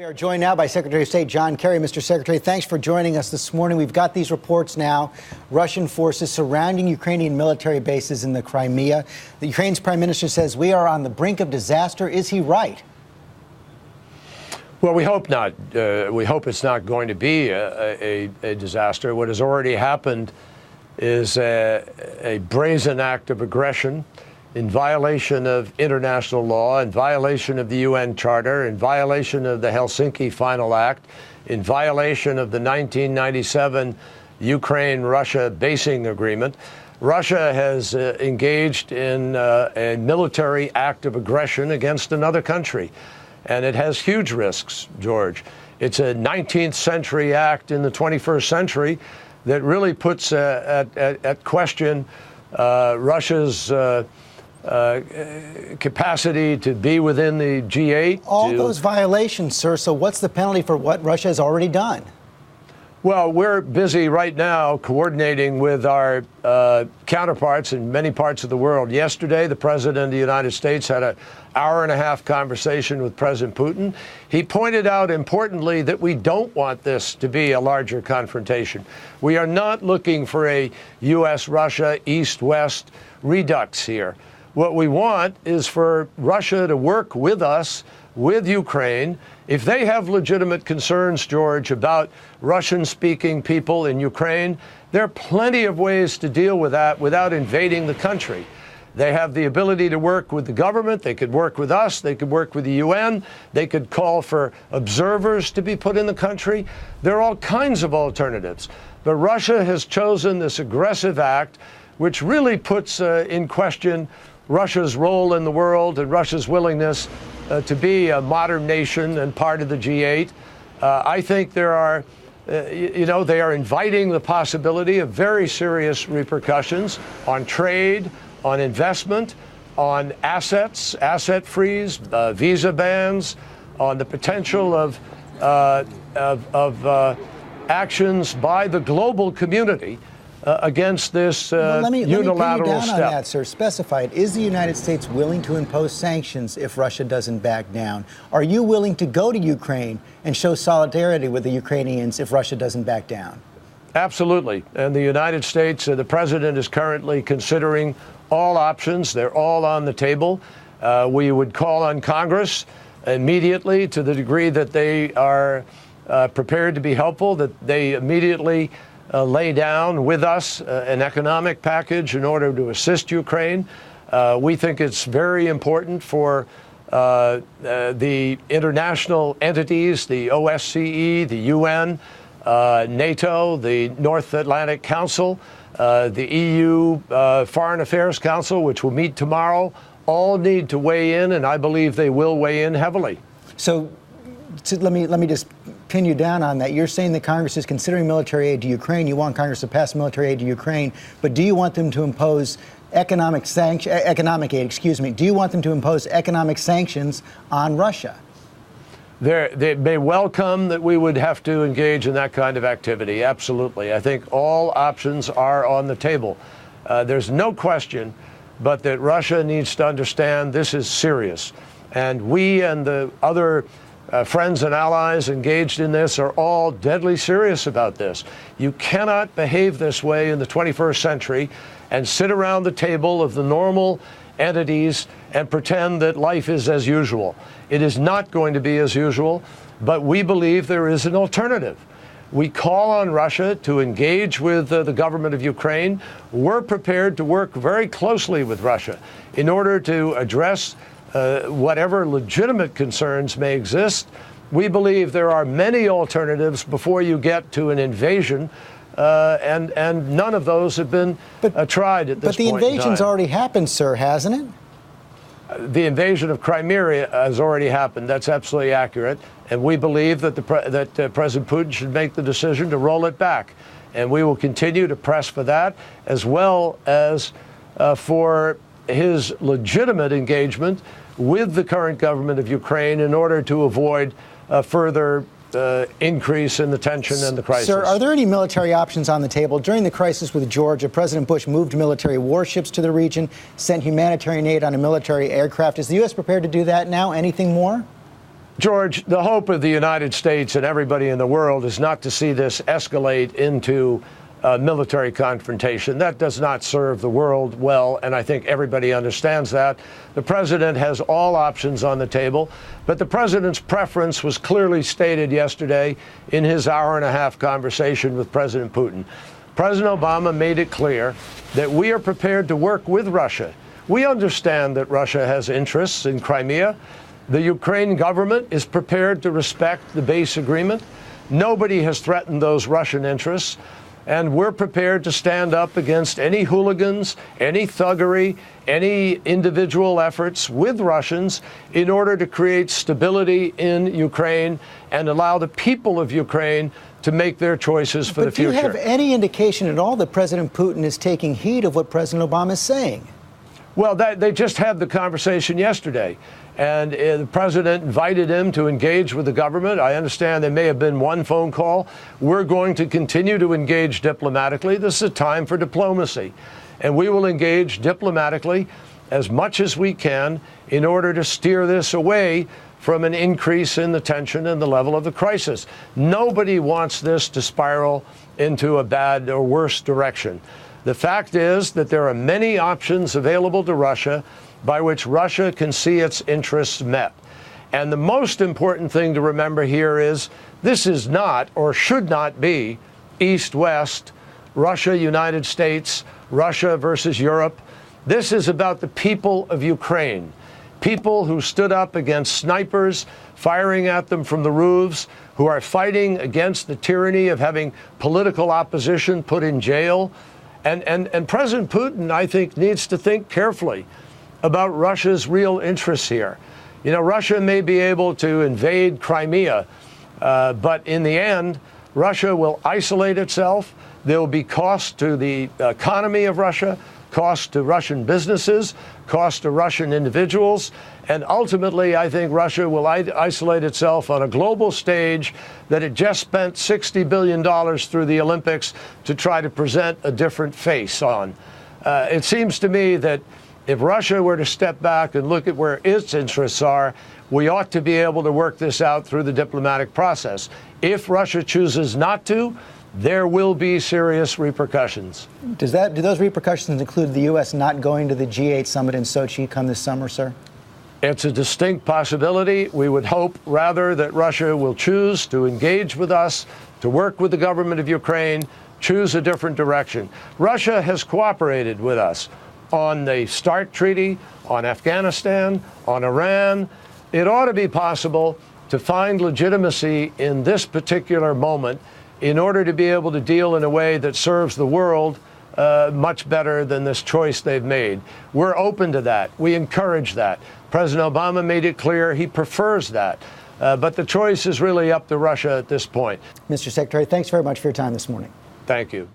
We are joined now by Secretary of State John Kerry. Mr. Secretary, thanks for joining us this morning. We've got these reports now. Russian forces surrounding Ukrainian military bases in the Crimea. The Ukraine's prime minister says we are on the brink of disaster. Is he right? Well, we hope not. We hope it's not going to be a disaster. What has already happened is a brazen act of aggression in violation of international law, in violation of the UN Charter, in violation of the Helsinki Final Act, in violation of the 1997 Ukraine-Russia basing agreement. Russia has engaged in a military act of aggression against another country, and it has huge risks, George. It's a 19th century act in the 21st century that really puts at question Russia's capacity to be within the G8. All those violations, sir. So what's the penalty for what Russia has already done? Well, we're busy right now coordinating with our counterparts in many parts of the world. Yesterday, the President of the United States had an hour-and-a-half conversation with President Putin. He pointed out, importantly, that we don't want this to be a larger confrontation. We are not looking for a U.S.-Russia East-West redux here. What we want is for Russia to work with us, with Ukraine. If they have legitimate concerns, George, about Russian-speaking people in Ukraine, there are plenty of ways to deal with that without invading the country. They have the ability to work with the government. They could work with us. They could work with the UN. They could call for observers to be put in the country. There are all kinds of alternatives. But Russia has chosen this aggressive act, which really puts in question Russia's role in the world and Russia's willingness to be a modern nation and part of the G8. I think there are, they are inviting the possibility of very serious repercussions on trade, on investment, on assets, asset freeze, visa bans, on the potential of actions by the global community against this unilateral let me pin you down step. On that, sir. Specify it. Is the United States willing to impose sanctions if Russia doesn't back down? Are you willing to go to Ukraine and show solidarity with the Ukrainians if Russia doesn't back down? Absolutely. And the United States, the president is currently considering all options. They're all on the table. We would call on Congress immediately, to the degree that they are prepared to be helpful, that they immediately lay down with us an economic package in order to assist Ukraine. We think it's very important for the international entities, the OSCE, the UN, NATO, the North Atlantic Council, the EU Foreign Affairs Council, which will meet tomorrow, all need to weigh in, and I believe they will weigh in heavily. So let me just pin you down on that. You're saying that Congress is considering military aid to Ukraine. You want Congress to pass military aid to Ukraine, but do you want them to impose economic aid? Do you want them to impose economic sanctions on Russia? They may welcome that we would have to engage in that kind of activity. Absolutely. I think all options are on the table. There's no question but that Russia needs to understand this is serious. And we and the other friends and allies engaged in this are all deadly serious about this. You cannot behave this way in the 21st century and sit around the table of the normal entities and pretend that life is as usual. It is not going to be as usual, but we believe there is an alternative. We call on Russia to engage with the government of Ukraine. We're prepared to work very closely with Russia in order to address whatever legitimate concerns may exist. We believe there are many alternatives before you get to an invasion, and none of those have been tried at this point in time. But the invasion's already happened, sir, hasn't it? The invasion of Crimea has already happened. That's absolutely accurate. And we believe that President Putin should make the decision to roll it back. And we will continue to press for that, as well as for his legitimate engagement with the current government of Ukraine in order to avoid further increase in the tension and the crisis. Sir, are there any military options on the table? During the crisis with Georgia, President Bush moved military warships to the region, sent humanitarian aid on a military aircraft. Is the U.S. prepared to do that now? Anything more? George, the hope of the United States and everybody in the world is not to see this escalate into military confrontation. That does not serve the world well, and I think everybody understands that. The president has all options on the table, but the president's preference was clearly stated yesterday in his hour-and-a-half conversation with President Putin. President Obama made it clear that we are prepared to work with Russia. We understand that Russia has interests in Crimea. The Ukraine government is prepared to respect the base agreement. Nobody has threatened those Russian interests. And we're prepared to stand up against any hooligans, any thuggery, any individual efforts with Russians in order to create stability in Ukraine and allow the people of Ukraine to make their choices for the future. Do you have any indication at all that President Putin is taking heed of what President Obama is saying? Well, they just had the conversation yesterday, and the president invited him to engage with the government. I understand there may have been one phone call. We're going to continue to engage diplomatically. This is a time for diplomacy, and we will engage diplomatically as much as we can in order to steer this away from an increase in the tension and the level of the crisis. Nobody wants this to spiral into a bad or worse direction. The fact is that there are many options available to Russia by which Russia can see its interests met. And the most important thing to remember here is this is not or should not be East-West, Russia, United States, Russia versus Europe. This is about the people of Ukraine, people who stood up against snipers firing at them from the roofs, who are fighting against the tyranny of having political opposition put in jail. And President Putin, I think, needs to think carefully about Russia's real interests here. You know, Russia may be able to invade Crimea, but in the end, Russia will isolate itself. There will be cost to the economy of Russia, cost to Russian businesses, cost to Russian individuals, and ultimately, I think Russia will isolate itself on a global stage that it just spent $60 billion through the Olympics to try to present a different face on. It seems to me that if Russia were to step back and look at where its interests are, we ought to be able to work this out through the diplomatic process. If Russia chooses not to, there will be serious repercussions. Do those repercussions include the U.S. not going to the G8 summit in Sochi come this summer, sir? It's a distinct possibility. We would hope, rather, that Russia will choose to engage with us, to work with the government of Ukraine, choose a different direction. Russia has cooperated with us on the START treaty, on Afghanistan, on Iran. It ought to be possible to find legitimacy in this particular moment in order to be able to deal in a way that serves the world much better than this choice they've made. We're open to that. We encourage that. President Obama made it clear he prefers that. But the choice is really up to Russia at this point. Mr. Secretary, thanks very much for your time this morning. Thank you.